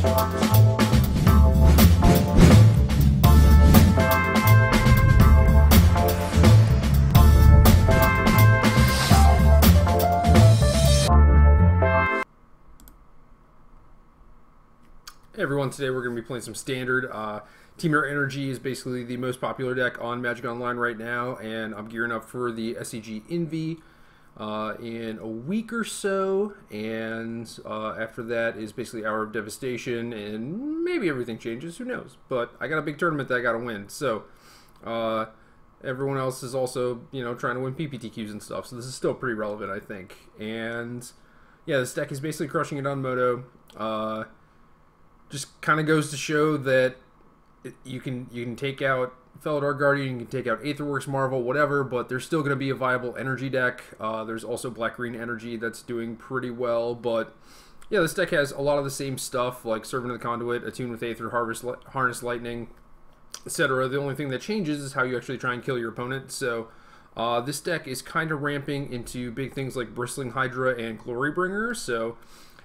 Hey everyone, today we're going to be playing some Standard. Temur Energy is basically the most popular deck on Magic Online right now, and I'm gearing up for the SCG Invi in a week or so, and after that is basically Hour of Devastation, and maybe everything changes, who knows. But I got a big tournament that I got to win, so everyone else is also, you know, trying to win PPTQs and stuff, so this is still pretty relevant, I think. And yeah, this deck is basically crushing it on Moto. Just kind of goes to show that you can take out Felidar Guardian, you can take out Aetherworks, Marvel, whatever, but there's still going to be a viable energy deck. There's also Black-Green Energy that's doing pretty well, but yeah, this deck has a lot of the same stuff, like Servant of the Conduit, Attune with Aether, Harness Lightning, etc. The only thing that changes is how you actually try and kill your opponent, so this deck is kind of ramping into big things like Bristling Hydra and Glorybringer, so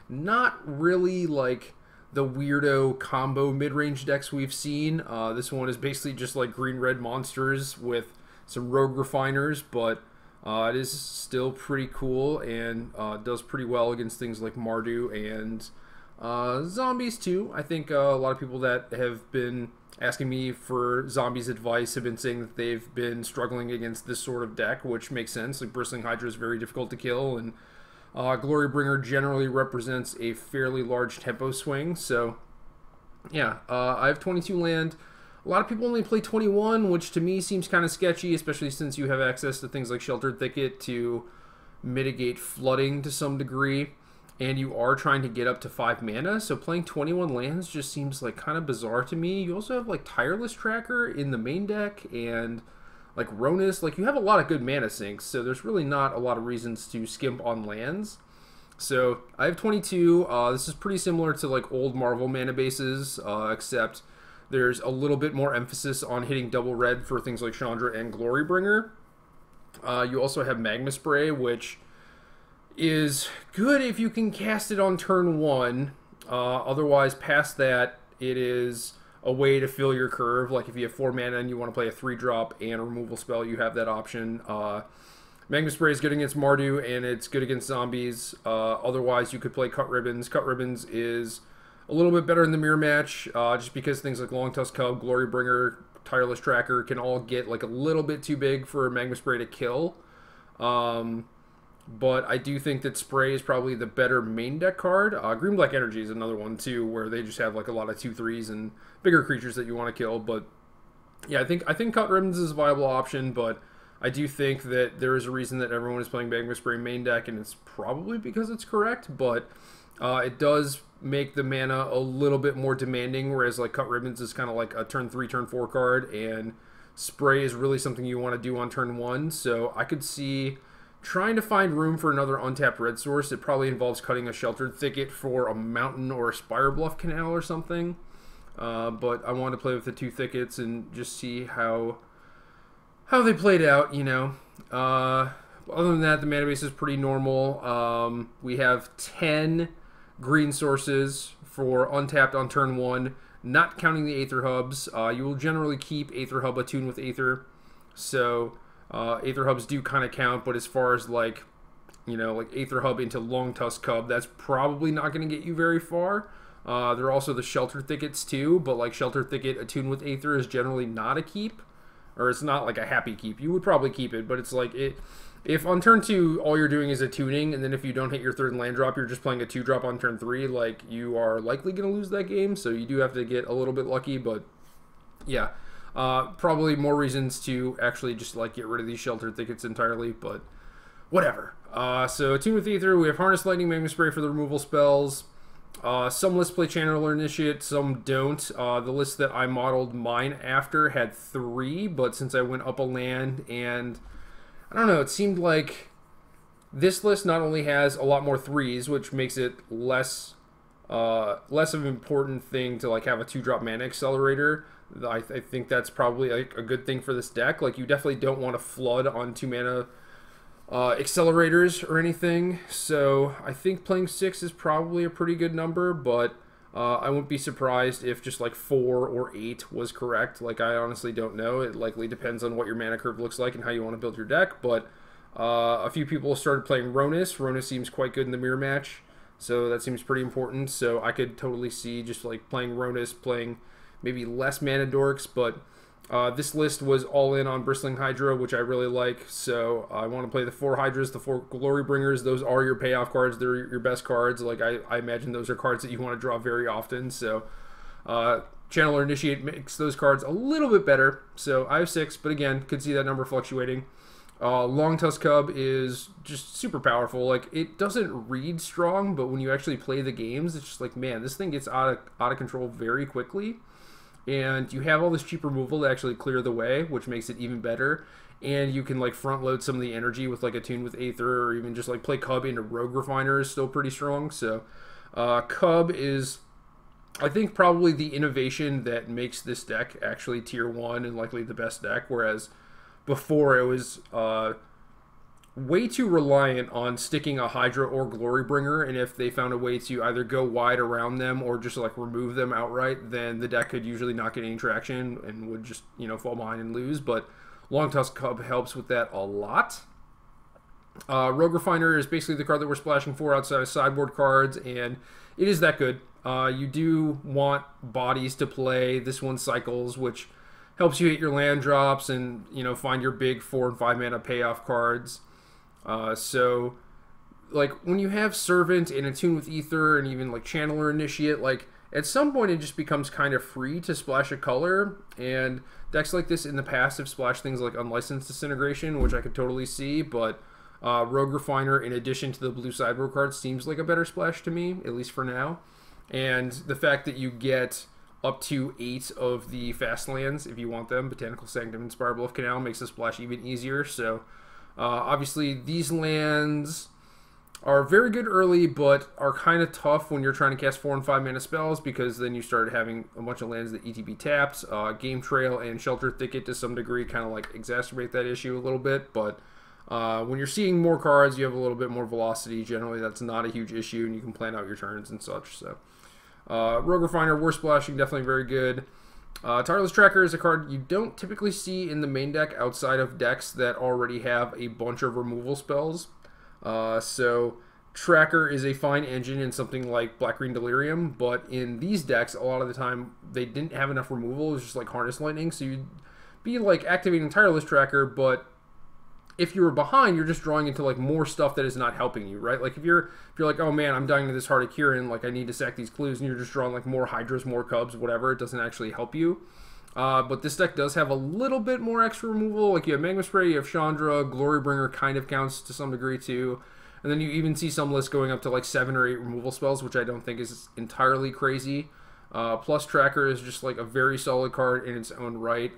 not really like the weirdo combo mid-range decks we've seen. This one is basically just like green-red monsters with some rogue refiners, but it is still pretty cool and does pretty well against things like Mardu and zombies too. I think a lot of people that have been asking me for zombies advice have been saying that they've been struggling against this sort of deck, which makes sense. Like Bristling Hydra is very difficult to kill, and Glorybringer generally represents a fairly large tempo swing, so yeah, I have 22 land. A lot of people only play 21, which to me seems kind of sketchy, especially since you have access to things like Sheltered Thicket to mitigate flooding to some degree, and you are trying to get up to 5 mana, so playing 21 lands just seems like kind of bizarre to me. You also have like Tireless Tracker in the main deck, and like Ronus, like you have a lot of good mana sinks, so there's really not a lot of reasons to skimp on lands. So I have 22. This is pretty similar to like old Marvel mana bases, except there's a little bit more emphasis on hitting double red for things like Chandra and Glorybringer. You also have Magma Spray, which is good if you can cast it on turn 1. Otherwise, past that, it is a way to fill your curve. Like if you have 4 mana and you want to play a 3-drop and a removal spell, you have that option. Magma Spray is good against Mardu and it's good against zombies. Otherwise, you could play Cut Ribbons. Cut Ribbons is a little bit better in the mirror match, just because things like Long Tusk Cub, Glorybringer, Tireless Tracker can all get like a little bit too big for Magma Spray to kill. But I do think that Spray is probably the better main deck card. Green Black Energy is another one too, where they just have like a lot of 2/3s and bigger creatures that you want to kill. But yeah, I think Cut Ribbons is a viable option, but I do think that there is a reason that everyone is playing Magma Spray main deck, and it's probably because it's correct, but it does make the mana a little bit more demanding, whereas like Cut Ribbons is kind of like a turn 3, turn 4 card, and Spray is really something you want to do on turn 1. So I could see trying to find room for another untapped red source. It probably involves cutting a Sheltered Thicket for a Mountain or a Spire Bluff Canal or something. But I wanted to play with the 2 thickets and just see how they played out, you know. Other than that, the mana base is pretty normal. We have 10 green sources for untapped on turn 1, not counting the Aether Hubs. You will generally keep Aether Hub attuned with Aether, so Aether Hubs do kind of count, but as far as like, you know, like Aether Hub into Long Tusk Cub, that's probably not going to get you very far. There are also the Sheltered Thickets too, but like Sheltered Thicket attuned with Aether is generally not a keep, or it's not like a happy keep. You would probably keep it, but it's like if on turn 2 all you're doing is attuning, and then if you don't hit your 3rd land drop, you're just playing a 2-drop on turn 3, like you are likely going to lose that game, so you do have to get a little bit lucky, but yeah. Probably more reasons to actually just like get rid of these Sheltered Thickets entirely, but whatever. So Attune with Aether, we have Harness Lightning, Magma Spray for the removal spells. Some lists play Channeler Initiate, some don't. The list that I modeled mine after had 3, but since I went up a land, and I don't know, it seemed like this list not only has a lot more 3s, which makes it less of an important thing to like have a 2-drop mana accelerator. I think that's probably like a good thing for this deck. Like you definitely don't want to flood on 2 mana accelerators or anything. So I think playing 6 is probably a pretty good number, but I wouldn't be surprised if just like 4 or 8 was correct. Like, I honestly don't know. It likely depends on what your mana curve looks like and how you want to build your deck. But a few people started playing Ronus. Ronus seems quite good in the mirror match, so that seems pretty important. So I could totally see just like playing Ronus, playing maybe less mana dorks, but this list was all in on Bristling Hydra, which I really like. So I want to play the 4 Hydras, the 4 Glory Bringers. Those are your payoff cards. They're your best cards. Like, I imagine those are cards that you want to draw very often. So Channel or Initiate makes those cards a little bit better. So I have 6, but again, could see that number fluctuating. Long Tusk Cub is just super powerful. Like, it doesn't read strong, but when you actually play the games, it's just like, man, this thing gets out of control very quickly. And you have all this cheap removal to actually clear the way, which makes it even better. And you can like front load some of the energy with like a Tune with Aether, or even just like play Cub into Rogue Refiner is still pretty strong. So Cub is, I think, probably the innovation that makes this deck actually tier 1 and likely the best deck, whereas before it was way too reliant on sticking a Hydra or Glory Bringer, and if they found a way to either go wide around them or just like remove them outright, then the deck could usually not get any traction and would just, you know, fall behind and lose. But Long Tusk Cub helps with that a lot. Rogue Refiner is basically the card that we're splashing for outside of sideboard cards, and it is that good. You do want bodies to play. This one cycles, which helps you hit your land drops and, you know, find your big 4 and 5 mana payoff cards. So, like, when you have Servant and Attune with Ether and even, like, Channel or Initiate, like, at some point it just becomes kind of free to splash a color, and decks like this in the past have splashed things like Unlicensed Disintegration, which I could totally see, but Rogue Refiner, in addition to the blue sideboard cards, seems like a better splash to me, at least for now. And the fact that you get up to 8 of the fast lands, if you want them, Botanical Sanctum, Inspirable of Canal, makes the splash even easier, so... obviously, these lands are very good early, but are kind of tough when you're trying to cast 4 and 5 mana spells, because then you start having a bunch of lands that ETB taps. Game Trail and Shelter Thicket to some degree kind of like exacerbate that issue a little bit, but when you're seeing more cards, you have a little bit more velocity. Generally, that's not a huge issue, and you can plan out your turns and such. So, Rogue Refiner, War Splashing, definitely very good. Tireless Tracker is a card you don't typically see in the main deck outside of decks that already have a bunch of removal spells. So Tracker is a fine engine in something like Black-Green Delirium, but in these decks, a lot of the time, they didn't have enough removal. It was just like Harness Lightning, so you'd be like activating Tireless Tracker, but if you were behind, you're just drawing into like more stuff that is not helping you, right? Like if you're like, oh man, I'm dying to this Heart of Kirin, like I need to sack these clues, and you're just drawing like more Hydras, more Cubs, whatever, it doesn't actually help you. But this deck does have a little bit more extra removal. Like you have Magma Spray, you have Chandra, Glory Bringer kind of counts to some degree too. And then you even see some lists going up to like 7 or 8 removal spells, which I don't think is entirely crazy. Plus Tracker is just like a very solid card in its own right,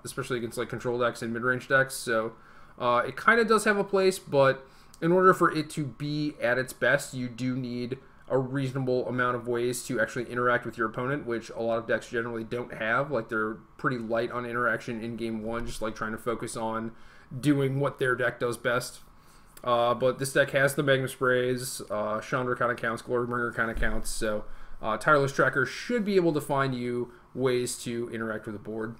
especially against like control decks and mid-range decks. So it kind of does have a place, but in order for it to be at its best, you do need a reasonable amount of ways to actually interact with your opponent, which a lot of decks generally don't have. Like they're pretty light on interaction in game 1, just like trying to focus on doing what their deck does best. But this deck has the Magma Sprays, Chandra kind of counts, Glory Bringer kind of counts, so Tireless Tracker should be able to find you ways to interact with the board.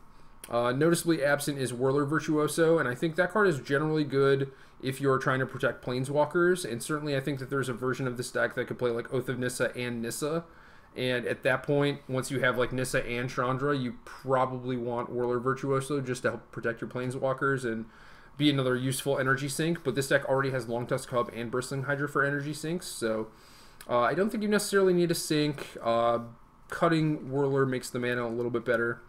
Noticeably absent is Whirler Virtuoso, and I think that card is generally good if you're trying to protect Planeswalkers, and certainly I think that there's a version of this deck that could play like Oath of Nissa and Nissa, and at that point, once you have like Nissa and Chandra, you probably want Whirler Virtuoso just to help protect your Planeswalkers and be another useful energy sink, but this deck already has Long Tusk Cub and Bristling Hydra for energy sinks, so I don't think you necessarily need a sink. Cutting Whirler makes the mana a little bit better,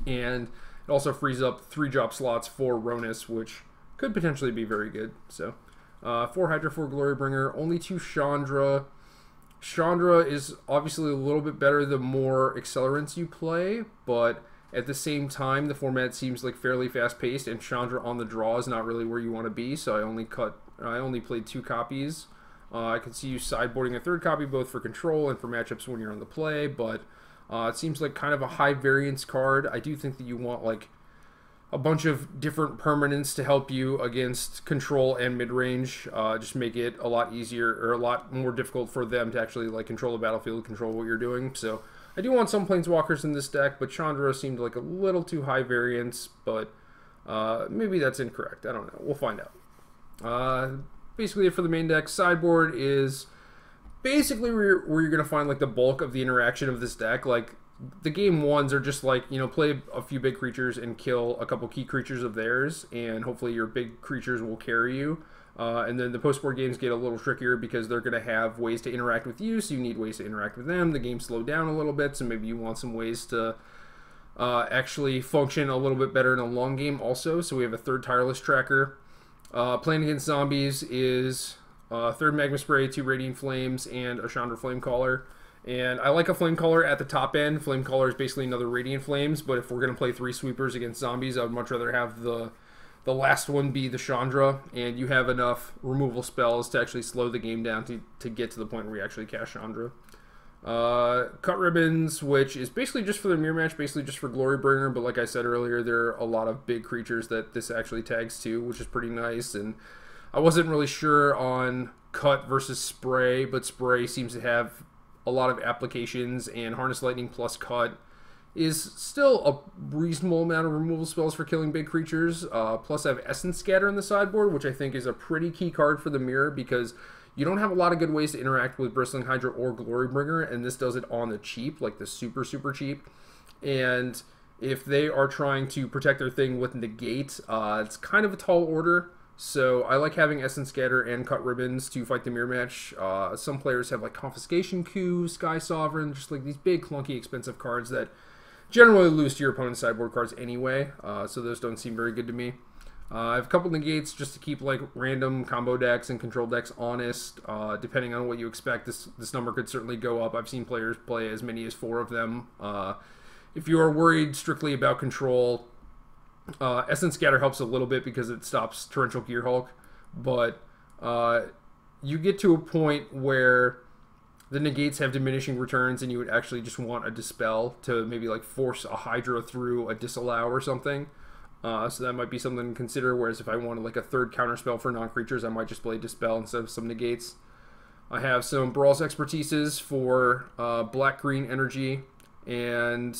and it also frees up 3-drop slots for Ronus, which could potentially be very good. So 4 Hydra, 4 Glory Bringer, only 2 Chandra. Chandra is obviously a little bit better the more accelerants you play, but at the same time, the format seems like fairly fast-paced, and Chandra on the draw is not really where you want to be, so I only played 2 copies. I could see you sideboarding a 3rd copy both for control and for matchups when you're on the play, but it seems like kind of a high variance card. I do think that you want like a bunch of different permanents to help you against control and mid-range. Just make it a lot easier or a lot more difficult for them to actually like control the battlefield, control what you're doing. So I do want some planeswalkers in this deck, but Chandra seemed like a little too high variance, but maybe that's incorrect. I don't know. We'll find out. Basically, for the main deck, sideboard is basically where you're going to find like the bulk of the interaction of this deck. Like the game ones are just like, you know, play a few big creatures and kill a couple key creatures of theirs, and hopefully your big creatures will carry you. And then the post-board games get a little trickier because they're going to have ways to interact with you, so you need ways to interact with them. The game slowed down a little bit, so maybe you want some ways to actually function a little bit better in a long game also. So we have a third tireless tracker. Playing against zombies is third Magma Spray, 2 Radiant Flames, and a Chandra Flamecaller. And I like a Flamecaller at the top end. Flamecaller is basically another Radiant Flames, but if we're going to play 3 sweepers against zombies, I would much rather have the last one be the Chandra, and you have enough removal spells to actually slow the game down to get to the point where you actually cast Chandra. Cut Ribbons, which is basically just for the mirror match, basically just for Glorybringer, but like I said earlier, there are a lot of big creatures that this actually tags to, which is pretty nice. And I wasn't really sure on Cut versus Spray, but Spray seems to have a lot of applications, and Harness Lightning plus Cut is still a reasonable amount of removal spells for killing big creatures. Plus I have Essence Scatter in the sideboard, which I think is a pretty key card for the mirror, because you don't have a lot of good ways to interact with Bristling Hydra or Glorybringer, and this does it on the cheap, like the super, super cheap. And if they are trying to protect their thing with Negate, it's kind of a tall order. So I like having Essence Scatter and Cut Ribbons to fight the mirror match. Some players have like Confiscation Coup, Sky Sovereign, just like these big, clunky, expensive cards that generally lose to your opponent's sideboard cards anyway. So those don't seem very good to me. I have a couple negates just to keep like random combo decks and control decks honest. Depending on what you expect, this number could certainly go up. I've seen players play as many as 4 of them. If you are worried strictly about control, Essence Scatter helps a little bit because it stops Torrential Gearhulk, but you get to a point where the negates have diminishing returns and you would actually just want a Dispel to maybe like force a Hydra through a Disallow or something. So that might be something to consider, whereas if I wanted like a third counterspell for non-creatures, I might just play Dispel instead of some negates. I have some Brawl's Expertises for black-green energy, and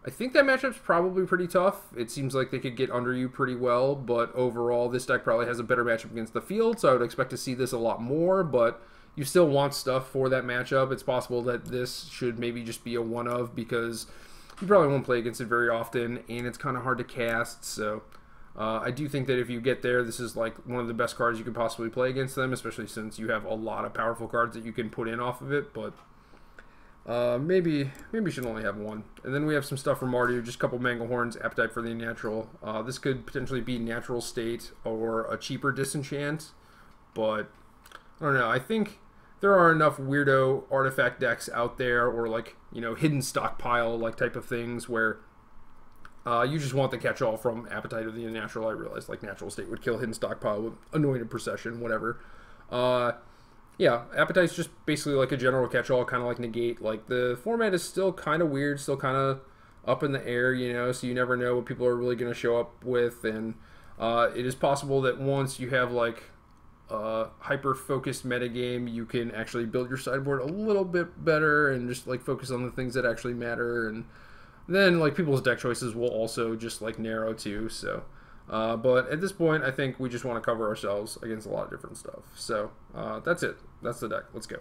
I think that matchup's probably pretty tough. It seems like they could get under you pretty well, but overall this deck probably has a better matchup against the field, so I would expect to see this a lot more, but you still want stuff for that matchup. It's possible that this should maybe just be a one-of, because you probably won't play against it very often, and it's kind of hard to cast, so I do think that if you get there, this is like one of the best cards you could possibly play against them, especially since you have a lot of powerful cards that you can put in off of it, but maybe you should only have one. And then we have some stuff from Mardu, just a couple Manglehorns, Appetite for the Unnatural. This could potentially be Natural State or a cheaper Disenchant, but I don't know. I think there are enough weirdo artifact decks out there, or like, you know, hidden stockpile like type of things, where you just want the catch-all from Appetite of the Unnatural. I realize like Natural State would kill hidden stockpile with Anointed Procession, whatever. Yeah, Appetite's just basically like a general catch-all, kind of like Negate. Like the format is still kind of weird, still kind of up in the air, you know, so you never know what people are really going to show up with, and it is possible that once you have like hyper-focused metagame, you can actually build your sideboard a little bit better and just like focus on the things that actually matter, and then like people's deck choices will also just like narrow too. So but at this point, I think we just want to cover ourselves against a lot of different stuff. So that's it. That's the deck. Let's go.